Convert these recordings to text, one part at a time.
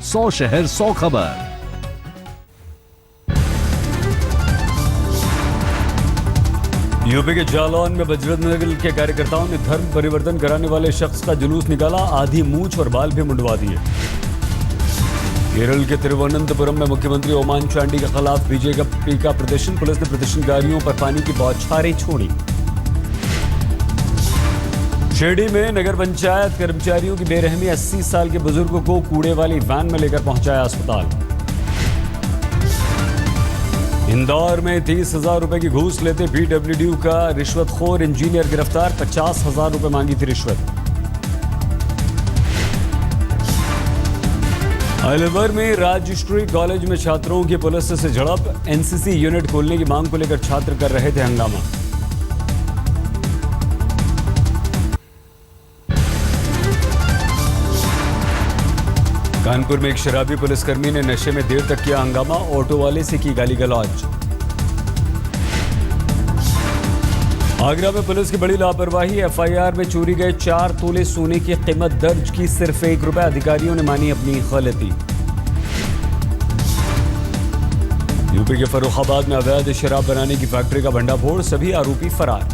100 शहर 100 खबर। यूपी के जालौन में बजरंग दल के कार्यकर्ताओं ने धर्म परिवर्तन कराने वाले शख्स का जुलूस निकाला, आधी मूंछ और बाल भी मुंडवा दिए। केरल के तिरुवनंतपुरम में मुख्यमंत्री ओमान चांडी के खिलाफ बीजेपी का प्रदर्शन, पुलिस ने प्रदर्शनकारियों पर पानी की बौछारें छोड़ी। शिरडी में नगर पंचायत कर्मचारियों की बेरहमी, 80 साल के बुजुर्ग को कूड़े वाली वैन में लेकर पहुंचाया अस्पताल। इंदौर में 30,000 रुपए की घूस लेते पीडब्ल्यूडी का रिश्वतखोर इंजीनियर गिरफ्तार, 50,000 रुपए मांगी थी रिश्वत। अलवर में राजश्री कॉलेज में छात्रों की पुलिस से झड़प, एनसीसी यूनिट खोलने की मांग को लेकर छात्र कर रहे थे हंगामा। कानपुर में एक शराबी पुलिसकर्मी ने नशे में देर तक किया हंगामा, ऑटो वाले से की गाली गलौज। आगरा में पुलिस की बड़ी लापरवाही, एफआईआर में चोरी गए 4 तोले सोने की कीमत दर्ज की सिर्फ ₹1, अधिकारियों ने मानी अपनी गलती। यूपी के फर्रुखाबाद में अवैध शराब बनाने की फैक्ट्री का भंडाफोड़, सभी आरोपी फरार।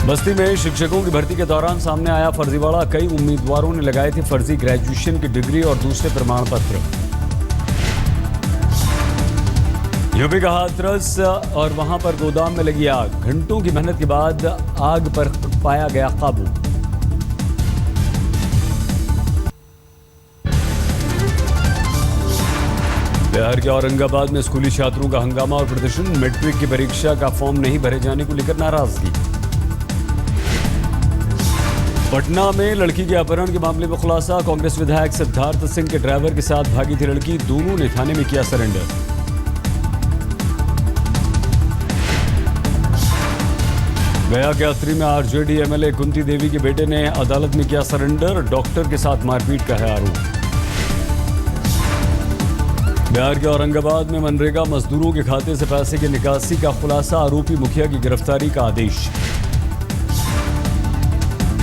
बस्ती में शिक्षकों की भर्ती के दौरान सामने आया फर्जीवाड़ा, कई उम्मीदवारों ने लगाए थे फर्जी ग्रेजुएशन की डिग्री और दूसरे प्रमाण पत्र। यूपी का हाथरस और वहां पर गोदाम में लगी आग, घंटों की मेहनत के बाद आग पर पाया गया काबू। बिहार के औरंगाबाद में स्कूली छात्रों का हंगामा और प्रदर्शन, मैट्रिक की परीक्षा का फॉर्म नहीं भरे जाने को लेकर नाराजगी। पटना में लड़की के अपहरण के मामले में खुलासा, कांग्रेस विधायक सिद्धार्थ सिंह के ड्राइवर के साथ भागी थी लड़की, दोनों ने थाने में किया सरेंडर। गया के अत्री में आरजेडी एमएलए कुंती देवी के बेटे ने अदालत में किया सरेंडर, डॉक्टर के साथ मारपीट का है आरोप। बिहार के औरंगाबाद में मनरेगा मजदूरों के खाते से पैसे की निकासी का खुलासा, आरोपी मुखिया की गिरफ्तारी का आदेश।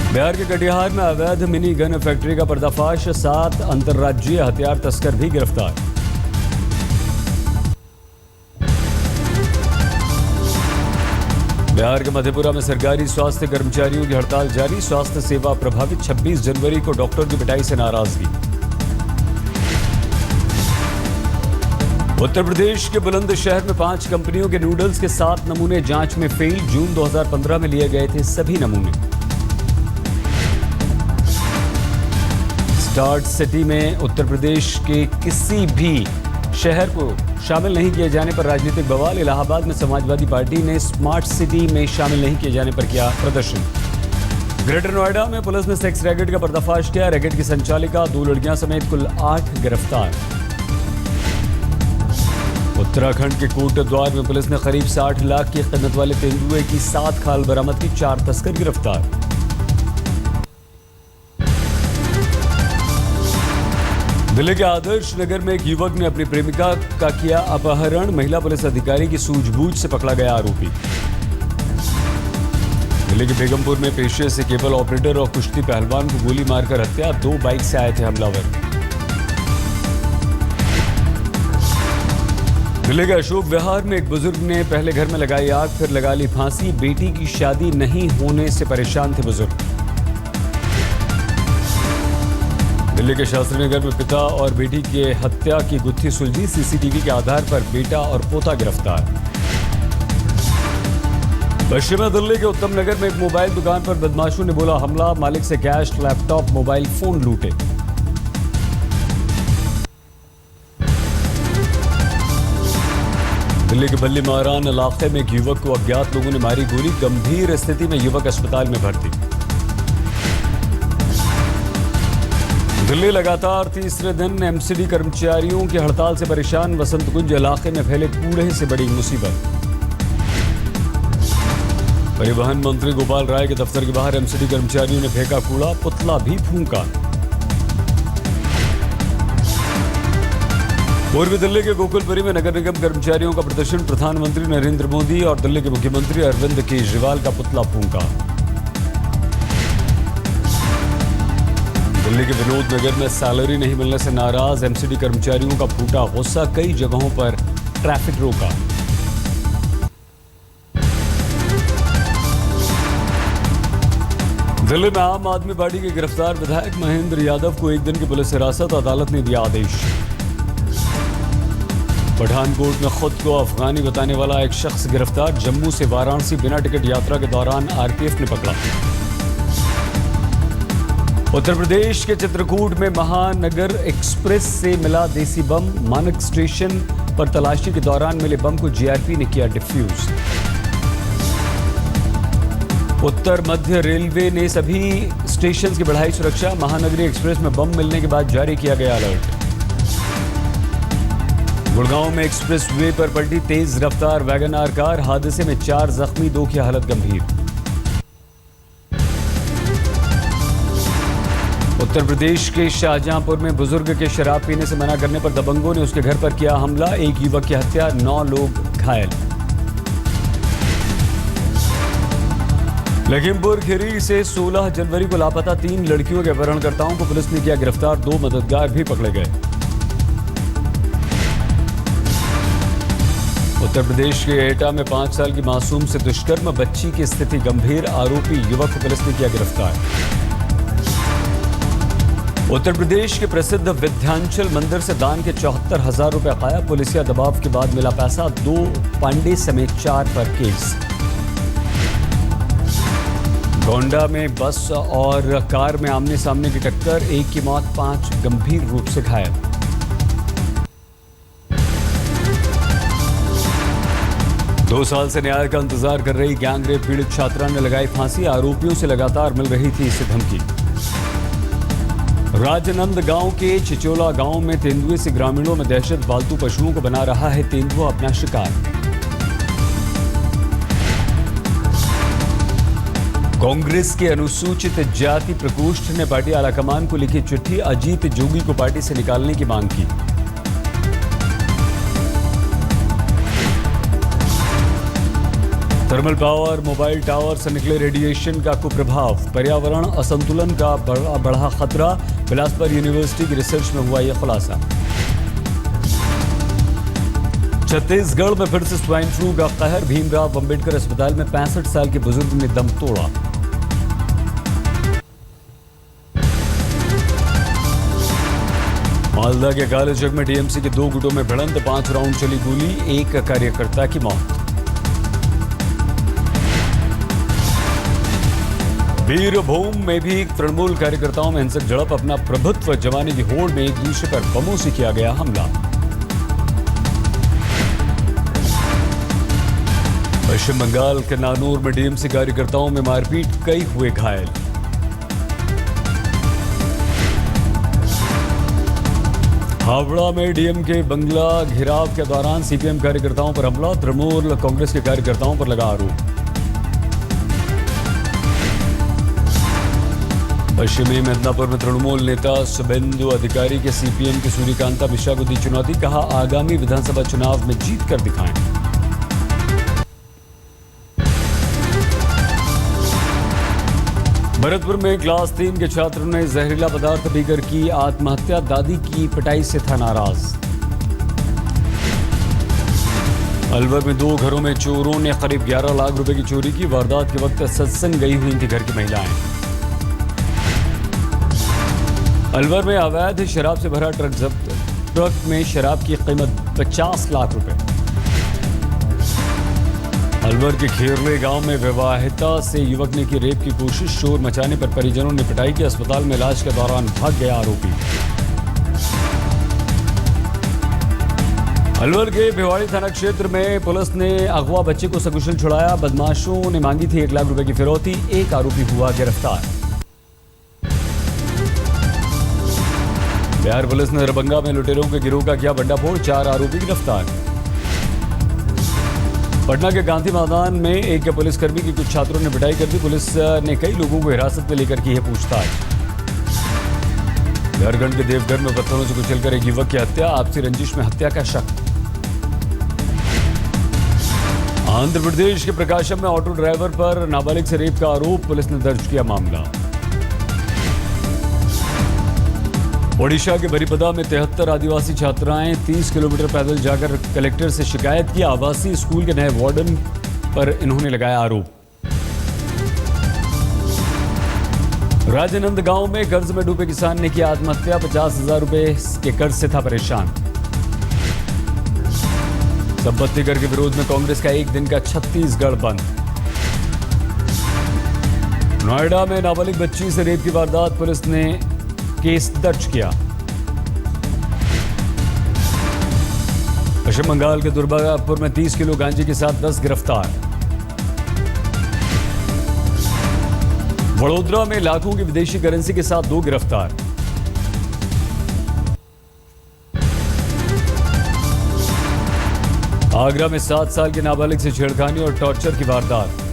बिहार के कटिहार में अवैध मिनी गन फैक्ट्री का पर्दाफाश, 7 अंतर्राज्यीय हथियार तस्कर भी गिरफ्तार। बिहार के मधेपुरा में सरकारी स्वास्थ्य कर्मचारियों की हड़ताल जारी, स्वास्थ्य सेवा प्रभावित, 26 जनवरी को डॉक्टर की पिटाई से नाराजगी। उत्तर प्रदेश के बुलंदशहर में 5 कंपनियों के नूडल्स के 7 नमूने जांच में फेल, जून 2015 में लिए गए थे सभी नमूने। स्मार्ट सिटी में उत्तर प्रदेश के किसी भी शहर को शामिल नहीं किए जाने पर राजनीतिक बवाल, इलाहाबाद में समाजवादी पार्टी ने स्मार्ट सिटी में शामिल नहीं किए जाने पर किया प्रदर्शन। ग्रेटर नोएडा में पुलिस ने सेक्स रैकेट का पर्दाफाश किया, रैकेट की संचालिका 2 लड़कियां समेत कुल 8 गिरफ्तार। उत्तराखंड के कोटद्वार में पुलिस ने करीब 60 लाख की कीमत वाले तेंदुए की 7 खाल बरामद की, 4 तस्कर गिरफ्तार। दिल्ली के आदर्श नगर में एक युवक ने अपनी प्रेमिका का किया अपहरण, महिला पुलिस अधिकारी की सूझबूझ से पकड़ा गया आरोपी। दिल्ली के बेगमपुर में पेशे से केबल ऑपरेटर और कुश्ती पहलवान को गोली मारकर हत्या, 2 बाइक से आए थे हमलावर। दिल्ली के अशोक विहार में एक बुजुर्ग ने पहले घर में लगाई आग, फिर लगा ली फांसी, बेटी की शादी नहीं होने से परेशान थे बुजुर्ग। दिल्ली के शास्त्री नगर में पिता और बेटी की हत्या की गुत्थी सुलझी, सीसीटीवी के आधार पर बेटा और पोता गिरफ्तार। पश्चिमी दिल्ली के उत्तम नगर में एक मोबाइल दुकान पर बदमाशों ने बोला हमला, मालिक से कैश, लैपटॉप, मोबाइल फोन लूटे। दिल्ली के बल्ली मारान इलाके में एक युवक को अज्ञात लोगों ने मारी गोली, गंभीर स्थिति में युवक अस्पताल में भर्ती। दिल्ली लगातार तीसरे दिन एमसीडी कर्मचारियों की हड़ताल से परेशान, वसंत कुंज इलाके में फैले कूड़े से बड़ी मुसीबत। परिवहन मंत्री गोपाल राय के दफ्तर के बाहर एमसीडी कर्मचारियों ने फेंका कूड़ा, पुतला भी फूंका। पूर्वी दिल्ली के गोकुलपुरी में नगर निगम कर्मचारियों का प्रदर्शन, प्रधानमंत्री नरेंद्र मोदी और दिल्ली के मुख्यमंत्री अरविंद केजरीवाल का पुतला फूंका। दिल्ली के विनोद नगर में सैलरी नहीं मिलने से नाराज एमसीडी कर्मचारियों का फूटा गुस्सा, कई जगहों पर ट्रैफिक रोका। दिल्ली में आम आदमी पार्टी के गिरफ्तार विधायक महेंद्र यादव को 1 दिन की पुलिस हिरासत, अदालत ने दिया आदेश। पठानकोट में खुद को अफगानी बताने वाला एक शख्स गिरफ्तार, जम्मू से वाराणसी बिना टिकट यात्रा के दौरान आरपीएफ ने पकड़ा। उत्तर प्रदेश के चित्रकूट में महानगर एक्सप्रेस से मिला देसी बम, मानक स्टेशन पर तलाशी के दौरान मिले बम को जीआरपी ने किया डिफ्यूज। उत्तर मध्य रेलवे ने सभी स्टेशन की बढ़ाई सुरक्षा, महानगरी एक्सप्रेस में बम मिलने के बाद जारी किया गया अलर्ट। गुड़गांव में एक्सप्रेस वे पर पलटी तेज रफ्तार वैगन आर कार, हादसे में 4 जख्मी, 2 की हालत गंभीर। उत्तर प्रदेश के शाहजहांपुर में बुजुर्ग के शराब पीने से मना करने पर दबंगों ने उसके घर पर किया हमला, 1 युवक की हत्या, 9 लोग घायल। लखीमपुर खीरी से 16 जनवरी को लापता 3 लड़कियों के अपहरणकर्ताओं को पुलिस ने किया गिरफ्तार, 2 मददगार भी पकड़े गए। उत्तर प्रदेश के एटा में 5 साल की मासूम से दुष्कर्म, बच्ची की स्थिति गंभीर, आरोपी युवक को पुलिस ने किया गिरफ्तार। उत्तर प्रदेश के प्रसिद्ध विंध्याचल मंदिर से दान के 74,000 रुपए गायब, पुलिसिया दबाव के बाद मिला पैसा, 2 पांडे समेत 4 पर केस। गोंडा में बस और कार में आमने सामने की टक्कर, 1 की मौत, 5 गंभीर रूप से घायल। दो साल से न्याय का इंतजार कर रही गैंगरेप पीड़ित छात्रा ने लगाई फांसी, आरोपियों से लगातार मिल रही थी इसे धमकी। राजनंदगांव के चिचोला गांव में तेंदुए से ग्रामीणों में दहशत, पालतू पशुओं को बना रहा है तेंदुआ अपना शिकार। कांग्रेस के अनुसूचित जाति प्रकोष्ठ ने पार्टी आलाकमान को लिखी चिट्ठी, अजीत जोगी को पार्टी से निकालने की मांग की। थर्मल पावर, मोबाइल टावर से निकले रेडिएशन का कुप्रभाव, पर्यावरण असंतुलन का बढ़ा खतरा, बिलासपुर यूनिवर्सिटी की रिसर्च में हुआ यह खुलासा। छत्तीसगढ़ में फिर से स्वाइन फ्लू का कहर, भीमराव अंबेडकर अस्पताल में 65 साल के बुजुर्ग ने दम तोड़ा। मालदा के कालेचक में टीएमसी के 2 गुटों में भिड़ंत, 5 राउंड चली गोली, 1 कार्यकर्ता की मौत। बीरभूम में भी तृणमूल कार्यकर्ताओं में हिंसक झड़प, अपना प्रभुत्व जमाने की होड़ में एक दूसरे पर बमों से किया गया हमला। पश्चिम बंगाल के नानूर में डीएमसी कार्यकर्ताओं में मारपीट, कई हुए घायल। हावड़ा में डीएम के बंगला घेराव के दौरान सीपीएम कार्यकर्ताओं पर हमला, तृणमूल कांग्रेस के कार्यकर्ताओं पर लगा आरोप। पश्चिमी मिदनापुर में तृणमूल नेता शुभेंदु अधिकारी के सीपीएम के सूर्यकांता मिश्रा को दी चुनौती, कहा आगामी विधानसभा चुनाव में जीत कर दिखाएं। भरतपुर में क्लास 3 के छात्र ने जहरीला पदार्थ पीकर की आत्महत्या, दादी की पिटाई से था नाराज। अलवर में 2 घरों में चोरों ने करीब 11 लाख रुपए की चोरी की, वारदात के वक्त सत्संग गई हुई थी घर की महिलाएं। अलवर में अवैध शराब से भरा ट्रक जब्त, ट्रक में शराब की कीमत 50 लाख रुपए। अलवर के खेरले गांव में विवाहिता से युवक ने की रेप की कोशिश, शोर मचाने पर परिजनों ने पिटाई की, अस्पताल में इलाज के दौरान भाग गया आरोपी। अलवर के भिवाड़ी थाना क्षेत्र में पुलिस ने अगवा बच्चे को सकुशल छुड़ाया, बदमाशों ने मांगी थी 1 लाख रुपए की फिरौती, 1 आरोपी हुआ गिरफ्तार। बिहार पुलिस ने दरभंगा में लुटेरों के गिरोह का किया भंडाफोड़, 4 आरोपी गिरफ्तार। पटना के गांधी मैदान में एक पुलिसकर्मी की कुछ छात्रों ने पिटाई कर दी, पुलिस ने कई लोगों को हिरासत में लेकर की है पूछताछ। झारखंड के देवघर में पत्थरों से कुचलकर एक युवक की हत्या, आपसी रंजिश में हत्या का शक। आंध्र प्रदेश के प्रकाशम में ऑटो ड्राइवर पर नाबालिग से रेप का आरोप, पुलिस ने दर्ज किया मामला। ओडिशा के बरिपदा में 73 आदिवासी छात्राएं 30 किलोमीटर पैदल जाकर कलेक्टर से शिकायत की। आवासीय स्कूल के नए वार्डन पर इन्होंने लगाया आरोप। राजनंद गांव में कर्ज में डूबे किसान ने किया आत्महत्या। 50,000 रुपए के कर्ज से था परेशान। संपत्ति कर के विरोध में कांग्रेस का एक दिन का छत्तीसगढ़ बंद। नोएडा में नाबालिग बच्ची से रेप की वारदात, पुलिस ने केस दर्ज किया। पश्चिम बंगाल के दुर्गापुर में 30 किलो गांजे के साथ 10 गिरफ्तार। वडोदरा में लाखों की विदेशी करेंसी के साथ 2 गिरफ्तार। आगरा में 7 साल के नाबालिग से छेड़खानी और टॉर्चर की वारदात।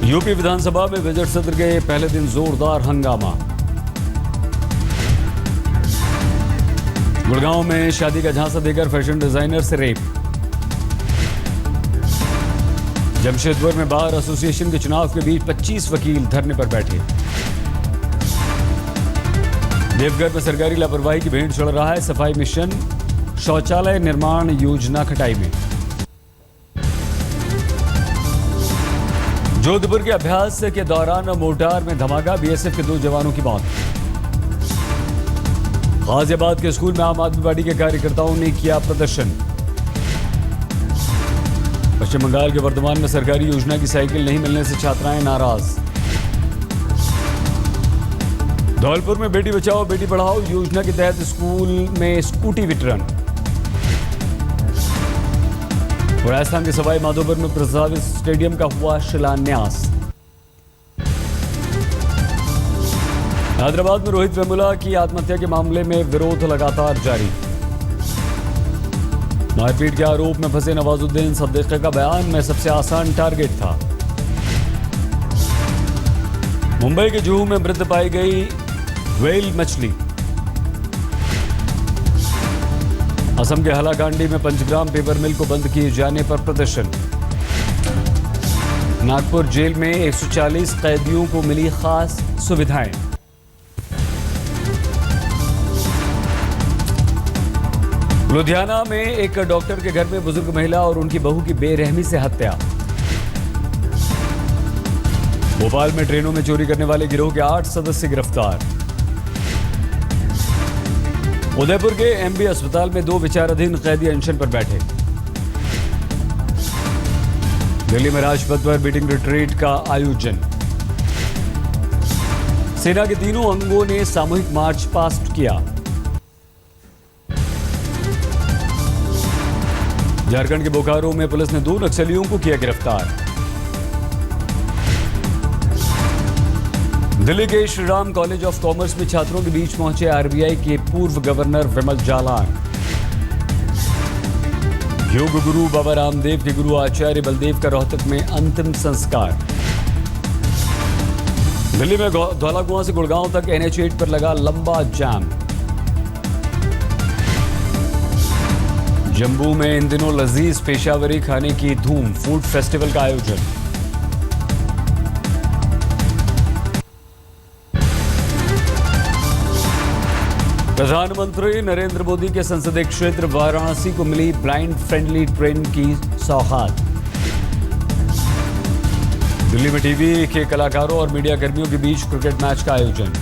यूपी विधानसभा में बजट सत्र के पहले दिन जोरदार हंगामा। गुड़गांव में शादी का झांसा देकर फैशन डिजाइनर से रेप। जमशेदपुर में बार एसोसिएशन के चुनाव के बीच 25 वकील धरने पर बैठे। देवघर में सरकारी लापरवाही की भेंट चढ़ रहा है। सफाई मिशन शौचालय निर्माण योजना खटाई में। जोधपुर के अभ्यास के दौरान मोर्टार में धमाका, बीएसएफ के 2 जवानों की मौत। गाजियाबाद के स्कूल में आम आदमी पार्टी के कार्यकर्ताओं ने किया प्रदर्शन। पश्चिम बंगाल के वर्धमान में सरकारी योजना की साइकिल नहीं मिलने से छात्राएं नाराज। धौलपुर में बेटी बचाओ बेटी पढ़ाओ योजना के तहत स्कूल में स्कूटी वितरण। राजस्थान के सवाई माधोपुर में प्रस्तावित स्टेडियम का हुआ शिलान्यास। हैदराबाद में रोहित वेमुला की आत्महत्या के मामले में विरोध लगातार जारी। मारपीट के आरोप में फंसे नवाजुद्दीन सिद्दीकी का बयान, में सबसे आसान टारगेट था। मुंबई के जुहू में मृत पाई गई व्हेल मछली। असम के हालाकांडी में पंचग्राम पेपर मिल को बंद किए जाने पर प्रदर्शन। नागपुर जेल में 140 कैदियों को मिली खास सुविधाएं। लुधियाना में एक डॉक्टर के घर में बुजुर्ग महिला और उनकी बहू की बेरहमी से हत्या। भोपाल में ट्रेनों में चोरी करने वाले गिरोह के 8 सदस्य गिरफ्तार। उदयपुर के एमबी अस्पताल में 2 विचाराधीन कैदी अनशन पर बैठे। दिल्ली में राजपथ पर बीटिंग रिट्रीट का आयोजन। सेना के तीनों अंगों ने सामूहिक मार्च पास्ट किया। झारखंड के बोकारो में पुलिस ने 2 नक्सलियों को किया गिरफ्तार। दिल्ली के Shri Ram college of commerce में छात्रों के बीच पहुंचे आरबीआई के पूर्व गवर्नर विमल जालान। योग गुरु बाबा रामदेव के गुरु आचार्य बलदेव का रोहतक में अंतिम संस्कार। दिल्ली में धौलाकुआं से गुड़गांव तक NH8 पर लगा लंबा जाम। जम्मू में इन दिनों लजीज पेशावरी खाने की धूम, फूड फेस्टिवल का आयोजन। प्रधानमंत्री नरेंद्र मोदी के संसदीय क्षेत्र वाराणसी को मिली ब्लाइंड फ्रेंडली ट्रेन की सौगात। दिल्ली में टीवी के कलाकारों और मीडिया कर्मियों के बीच क्रिकेट मैच का आयोजन।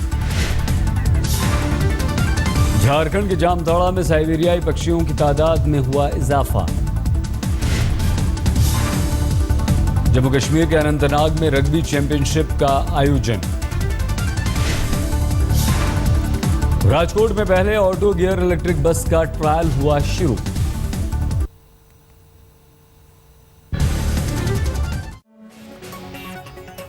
झारखंड के जामताड़ा में साइबेरियाई पक्षियों की तादाद में हुआ इजाफा। जम्मू कश्मीर के अनंतनाग में रग्बी चैंपियनशिप का आयोजन। राजकोट में पहले ऑटो गियर इलेक्ट्रिक बस का ट्रायल हुआ शुरू।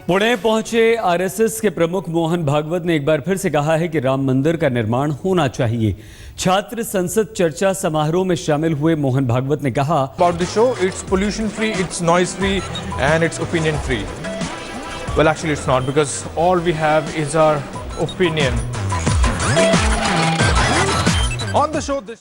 पुणे पहुंचे आरएसएस के प्रमुख मोहन भागवत ने एक बार फिर से कहा है कि राम मंदिर का निर्माण होना चाहिए। छात्र संसद चर्चा समारोह में शामिल हुए मोहन भागवत ने कहा, About the show, it's pollution free, it's noise free, and it's opinion free. Well, actually, it's not, because all we have is our opinion. On the show, this